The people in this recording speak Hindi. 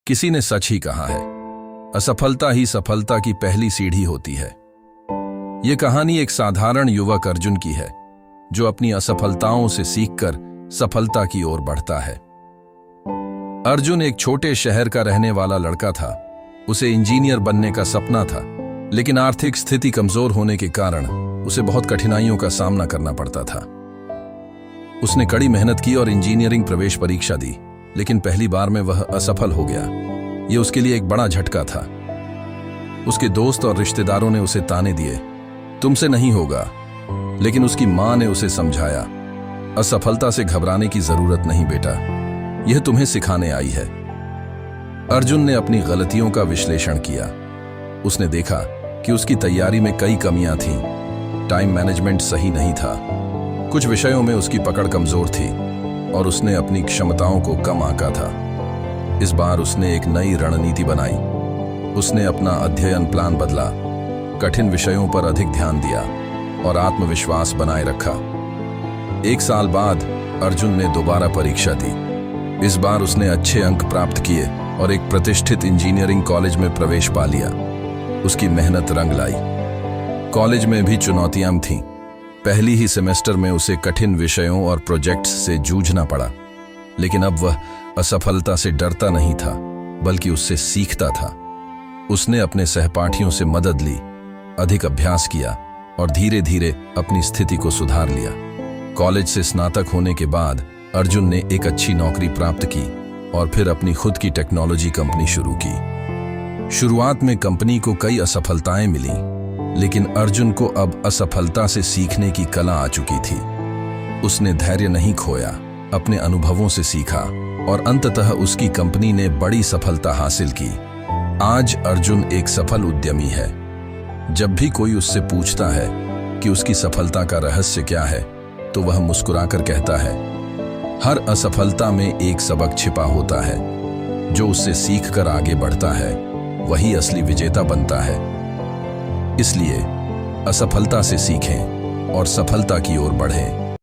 किसी ने सच ही कहा है, असफलता ही सफलता की पहली सीढ़ी होती है। ये कहानी एक साधारण युवक अर्जुन की है, जो अपनी असफलताओं से सीखकर सफलता की ओर बढ़ता है। अर्जुन एक छोटे शहर का रहने वाला लड़का था। उसे इंजीनियर बनने का सपना था, लेकिन आर्थिक स्थिति कमजोर होने के कारण उसे बहुत कठिनाइयों का सामना करना पड़ता था। उसने कड़ी मेहनत की और इंजीनियरिंग प्रवेश परीक्षा दी, लेकिन पहली बार में वह असफल हो गया। यह उसके लिए एक बड़ा झटका था। उसके दोस्त और रिश्तेदारों ने उसे ताने दिए, तुमसे नहीं होगा, लेकिन उसकी मां ने उसे समझाया, असफलता से घबराने की जरूरत नहीं बेटा, यह तुम्हें सिखाने आई है। अर्जुन ने अपनी गलतियों का विश्लेषण किया। उसने देखा कि उसकी तैयारी में कई कमियां थीं। टाइम मैनेजमेंट सही नहीं था, कुछ विषयों में उसकी पकड़ कमजोर थी और उसने अपनी क्षमताओं को कम आंका था। इस बार उसने एक नई रणनीति बनाई। उसने अपना अध्ययन प्लान बदला, कठिन विषयों पर अधिक ध्यान दिया और आत्मविश्वास बनाए रखा। 1 साल बाद अर्जुन ने दोबारा परीक्षा दी। इस बार उसने अच्छे अंक प्राप्त किए और एक प्रतिष्ठित इंजीनियरिंग कॉलेज में प्रवेश पा लिया। उसकी मेहनत रंग लाई। कॉलेज में भी चुनौतियां थीं। पहली ही सेमेस्टर में उसे कठिन विषयों और प्रोजेक्ट्स से जूझना पड़ा, लेकिन अब वह असफलता से डरता नहीं था, बल्कि उससे सीखता था। उसने अपने सहपाठियों से मदद ली, अधिक अभ्यास किया और धीरे धीरे अपनी स्थिति को सुधार लिया। कॉलेज से स्नातक होने के बाद अर्जुन ने एक अच्छी नौकरी प्राप्त की और फिर अपनी खुद की टेक्नोलॉजी कंपनी शुरू की। शुरुआत में कंपनी को कई असफलताएं मिली, लेकिन अर्जुन को अब असफलता से सीखने की कला आ चुकी थी। उसने धैर्य नहीं खोया, अपने अनुभवों से सीखा और अंततः उसकी कंपनी ने बड़ी सफलता हासिल की। आज अर्जुन एक सफल उद्यमी है। जब भी कोई उससे पूछता है कि उसकी सफलता का रहस्य क्या है, तो वह मुस्कुराकर कहता है, हर असफलता में एक सबक छिपा होता है। जो उससे सीखकर आगे बढ़ता है, वही असली विजेता बनता है। इसलिए असफलता से सीखें और सफलता की ओर बढ़ें।